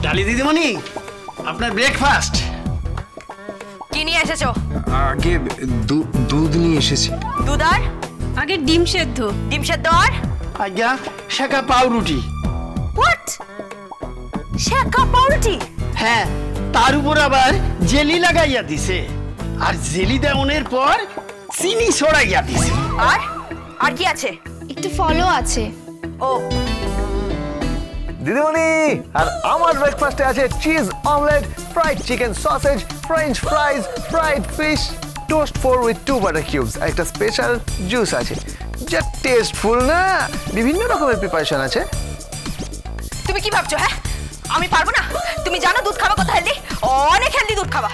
ডালি দিদিমণি, আপনার ব্রেকফাস্ট। কি নিয়ে এসেছো? আগে দুধ নিয়ে এসেছি। দুধ আর আগে ডিম সেদ্ধ। ডিম সেদ্ধ আর আজ্ঞা শাঁকা পাউরুটি। হোয়াট? শাঁকা পাউরুটি? হ্যাঁ, তার উপর আবার জেলি লাগাইয়া দিছে, আর জেলি দেওয়ানোর পর চিনি ছড়াইয়া দিছে। আর আর কি আছে? একটু ফলও আছে। ও দিদিমণি, আর আমার ব্রেকফাস্টে আছে cheese omelette, fried chicken sausage, French ফ্রাইজ, fried fish, toast 4 with 2 butter cubes, একটা স্পেশাল জুস আছে। যা টেস্টফুল না, বিভিন্ন রকমের প্রিপারেশন আছে। তুমি কি ভাবছো? হ্যাঁ, আমি পারবো না? তুমি জানো দুধ খাওয়া কত হেলদি? অনেক হেলদি দুধ খাওয়া।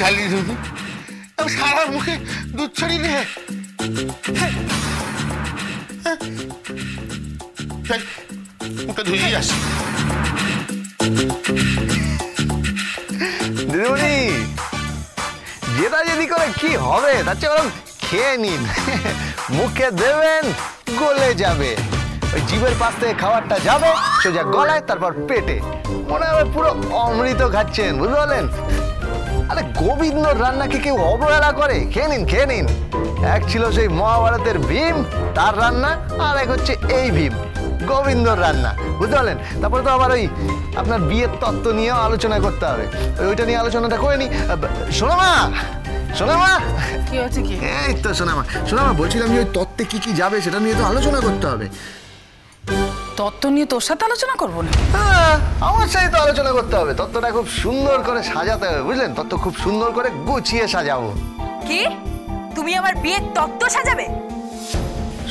ঢালি দুধ সারা মুখে দুধ ছড়িয়ে দিয়ে মুখে ধুয়ে আসি। দিদিমণি, যেটা যদি করে কি হবে, তার চেয়ে বরং খেয়ে নিন। মুখে দেবেন, গলে যাবে। ওই জিভের পাশ থেকে খাবারটা যাবে সোজা গলায়, তারপর পেটে। মনে হবে পুরো অমৃত খাচ্ছেন, বুঝতে পারলেন? আরে গোবিন্দর রান্নাকে কেউ অবহেলা করে? খেয়ে নিন, খেয়ে নিন। এক ছিল সেই মহাভারতের ভীম, তার রান্না, আর এক হচ্ছে এই ভীম, গোবিন্দর রান্না, বুঝতে পারলেন? তারপরে তো আবার ওই আপনার বিয়ের তত্ত্ব নিয়েও আলোচনা করতে হবে। ওইটা নিয়ে আলোচনাটা করে নি। শোনো মা, শোনো মা, কি হচ্ছে? কি? এই তো শোনা মা, শোনা মা, বলছিলাম যে ওই তত্ত্বে কি কি যাবে সেটা নিয়ে তো আলোচনা করতে হবে। তত্ত্ব নিয়ে তোর সাথে আলোচনা করবো না? হ্যাঁ, আমার সাথে তো আলোচনা করতে হবে। তত্ত্বটা খুব সুন্দর করে সাজাতে হবে, বুঝলেন? তত্ত্ব খুব সুন্দর করে গুছিয়ে সাজাবো। কি? তুমি আমার বিয়ের তত্ত্ব সাজাবে?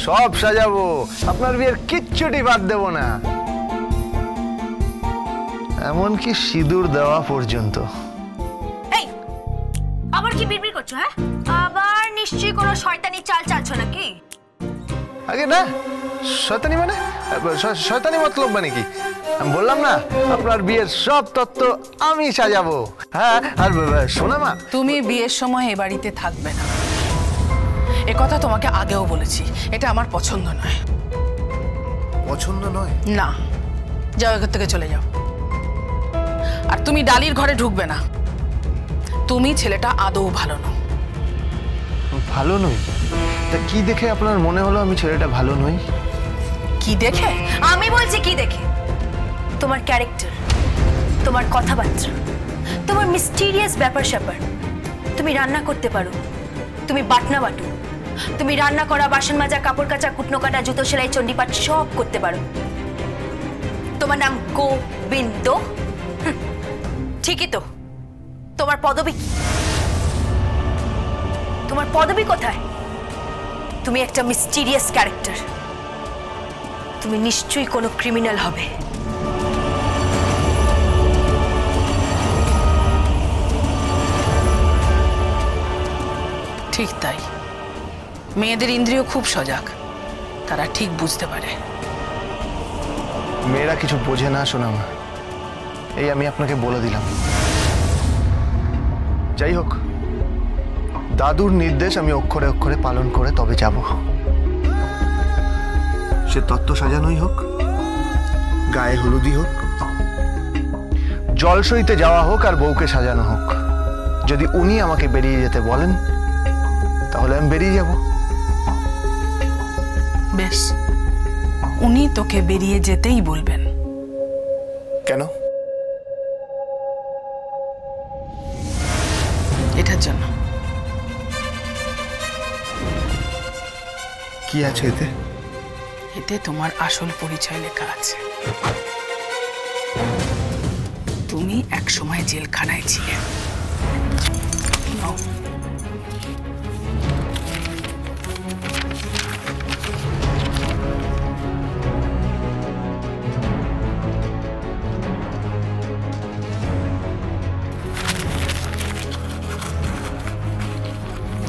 সব সাজাবো, আপনার বিয়ের কিচ্ছুটি বাদ দেবো না, এমনকি সিঁদুর দেওয়া পর্যন্ত। এই, আবার কি বিড়বিড় করছো? হ্যাঁ, আবার নিশ্চয়ই কোনো শয়তানি চাল চালছো নাকি? আগে না, শয়তানি মানে? শয়তানি মতলব মানে কি? আমি বললাম না, আপনার বিয়ের সব তত্ত্ব আমি সাজাবো। হ্যাঁ, আর শোনা মা, তুমি বিয়ের সময় এ বাড়িতে থাকবে না, এ কথা তোমাকে আগেও বলেছি। এটা আমার পছন্দ নয়। পছন্দ নয়? না, যাও, এখান থেকে চলে যাও। আর তুমি ডালির ঘরে ঢুকবে না। তুমি ছেলেটা আদৌ ভালো নও। ভালো নই? তা কি দেখে আপনার মনে হলো আমি ছেলেটা ভালো নই? কি দেখে? আমি বলছি কি দেখে? তোমার ক্যারেক্টার, তোমার কথাবার্তা, তোমার মিস্টিরিয়াস ব্যাপার স্যাপার। তুমি রান্না করতে পারো, তুমি বাটনা বাটো, তুমি রান্না করা, বাসন মাজা, কাপড় কাচা, কুটনো কাটা, জুতো সেলাই, চণ্ডীপাঠ সব করতে পারো। তোমার নাম গোবিন্দ? ঠিকই তো। তোমার পদবী কি? তোমার পদবী কোথায়? তুমি একটা মিস্টিরিয়াস ক্যারেক্টার। তুমি নিশ্চয়ই কোনো ক্রিমিনাল হবে। ঠিক তাই, মেয়েদের ইন্দ্রিয় খুব সজাগ, তারা ঠিক বুঝতে পারে। মেয়েরা কিছু বোঝে না শোনা মা, এই আমি আপনাকে বলে দিলাম। যাই হোক, দাদুর নির্দেশ আমি অক্ষরে অক্ষরে পালন করে তবে যাব। সে তত্ত্ব সাজানোই হোক, গায়ে হলুদি হোক, জলসইতে যাওয়া হোক, আর বউকে সাজানো হোক, যদি উনি আমাকে বেরিয়ে যেতে বলেন তাহলে আমি বেরিয়ে যাব। বেশ, উনি তোকে বেরিয়ে যেতেই বলবেন। কেন? এটার জন্য। কি আছে এতে? এতে তোমার আসল পরিচয় লেখা আছে। তুমি এক সময় জেলখানায় ছিলে।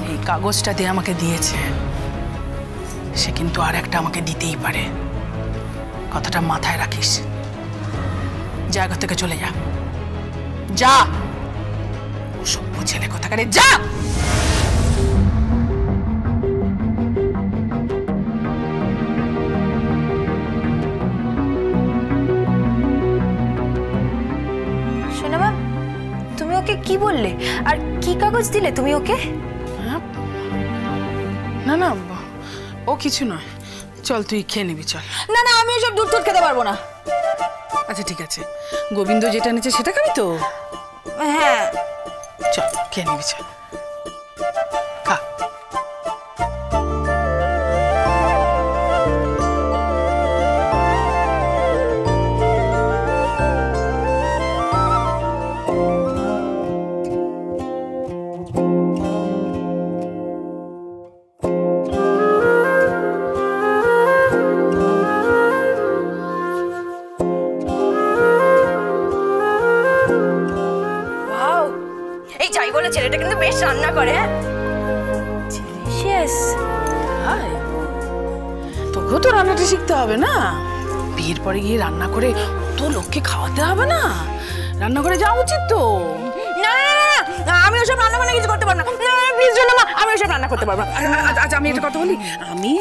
এই কাগজটা দিয়ে আমাকে দিয়েছে, সে কিন্তু আর একটা আমাকে দিতেই পারে, কথাটা মাথায় রাখিস। জায়গা থেকে চলে যা, যা সভ্য ছেলে কোথাকারে, যা। সোনামা, তুমি ওকে কি বললে আর কি কাগজ দিলে তুমি ওকে? না না, ও কিছু নয়, চল তুই খেয়ে নিবি, চল। না না, আমি ওসব দুধ খেতে পারবো না। আচ্ছা ঠিক আছে, গোবিন্দ যেটা নিচ্ছে সেটা খাবি তো? হ্যাঁ চল খেয়ে নিবি, চল খা। যাই বলে ছেলেটা কিন্তু বেশ রান্না করে। তোকেও তো রান্নাটা শিখতে হবে না? বিয়ের পরে গিয়ে রান্না করে তো লোককে খাওয়াতে হবে না? রান্না করে যাওয়া উচিত তো। না না, আমি ওসব রান্না বান্না কিছু করতে পারবো না। প্লিজ সোনামা, আমি ওসব রান্না করতে পারবো না। আচ্ছা আমি একটা কথা বলি, আমি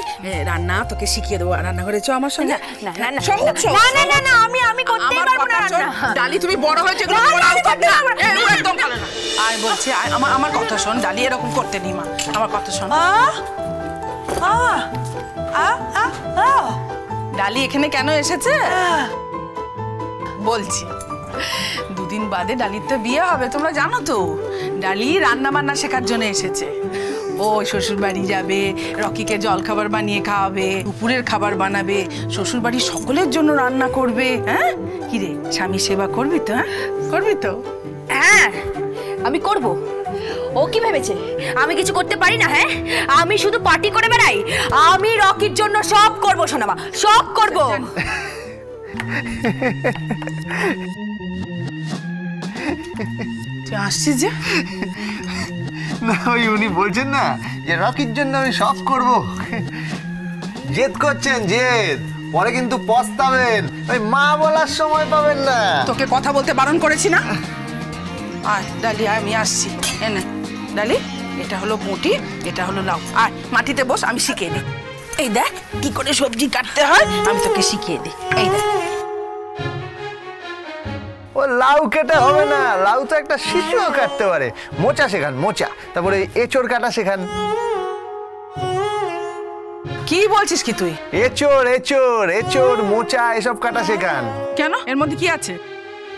রান্না তোকে শিখিয়ে দেবো, রান্না করে চ আমার সঙ্গে। না না না না না, আমি করতেই পারবো না রান্না। ডালি তুমি বড় হয়েছে, একদম ভালো না। আয় বলছি, আমার কথা শোন ডালি, এরকম করতে নি মা, আমার কথা শোন। ডালি এখানে কেন এসেছে বলছি। দুদিন বাদে ডালির তো বিয়ে হবে, তোমরা জানো তো। ডালি রান্না বান্না শেখার জন্য এসেছে। ও শ্বশুর বাড়ি যাবে, রকিকে জলখাবার বানিয়ে খাওয়াবে, দুপুরের খাবার বানাবে, শ্বশুর বাড়ির সকলের জন্য রান্না করবে। হ্যাঁ কিরে, স্বামী সেবা করবি তো? হ্যাঁ করবি তো? হ্যাঁ আমি করব। ও কি ভেবেছে আমি কিছু করতে পারি না? হ্যাঁ, আমি শুধু পার্টি করে বেড়াই? আমি রকির জন্য সব করব সোনামা, সব করব। তুই আসছিস যে? না ওই উনি বলছেন না যে রকির জন্য আমি সব করব, জেদ করছেন জেদ, পরে কিন্তু পস্তাবেন, ওই মা বলার সময় পাবেন না। তোকে কথা বলতে বারণ করেছি না? আয় ডালি, আমি আসছি। এনে ডালি, এটা হলো বটি, এটা হলো লাউ। আয় মাটিতে বস, আমি শিখিয়ে দিই। এই দেখ কি করে সবজি কাটতে হয়, আমি তোকে শিখিয়ে দিই। এই দেখ। ও লাউ কেটে হবে না, লাউ তো একটা শিশুও কাটতে পারে। মোচা শেখান, মোচা। তারপরে এঁচড় কাটা শেখান। কি বলছিস কি তুই? এঁচড় এঁচড় এঁচড় মোচা এসব কাটা শেখান। কেন, এর মধ্যে কি আছে?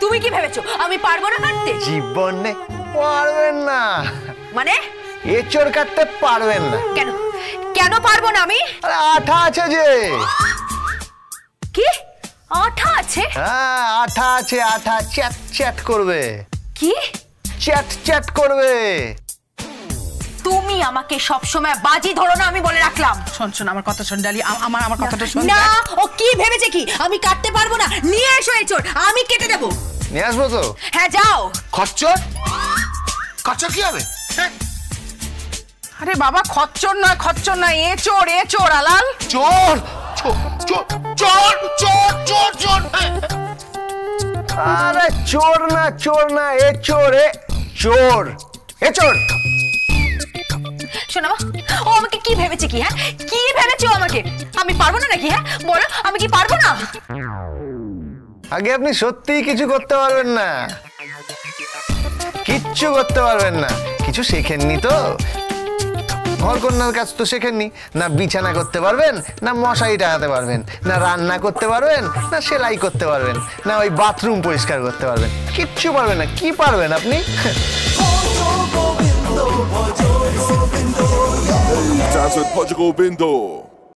তুমি কি ভেবেছো আমি পারবো না কাটতে? জীবনে পারবেন না। মানে এঁচড় কাটতে পারবেন না? কেন কেন পারবো না আমি? আরে আঠা আছে যে। কি আঠা আছে? হ্যাঁ আঠা আছে, আঠা চ্যাট চ্যাট করবে। কি চ্যাট চ্যাট করবে? তুমি আমাকে সব সময় বাজি ধরো না, আমি বলে রাখলাম। শোন শোন আমার কথা শোন ডালি, আমার কথাটা শোন। না, ও কি ভেবেছে কি আমি কাটতে পারবো না? নিয়ে এসো এঁচড়, আমি কেটে দেবো। নিয়ে আসবো তো? হ্যাঁ যাও। খচ্চর? খচ্চর কি হবে? আরে বাবা খচ্চর নয়, খচ্চর নয়, এঁচড় এঁচড় আলাল। চোর চোর চোর চোর চোর চোর। আরে চোর না চোর না, এঁচড় চোর এঁচড়। শোনো ও আমাকে কি ভেবেছে কি? হ্যাঁ কি ভেবেছো আমাকে? আমি পারবো না নাকি? হ্যাঁ বলো, আমি কি পারবো না? আগে আপনি সত্যিই কিছু করতে পারবেন না, কিচ্ছু করতে পারবেন না। কিছু শেখেননি তো, ঘরকন্যার কাজ তো শেখেননি। না বিছানা করতে পারবেন, না মশারি টাঙাতে পারবেন, না রান্না করতে পারবেন, না সেলাই করতে পারবেন, না ওই বাথরুম পরিষ্কার করতে পারবেন। কিচ্ছু পারবেন না। কি পারবেন আপনি? Dance with Portugal Bindo.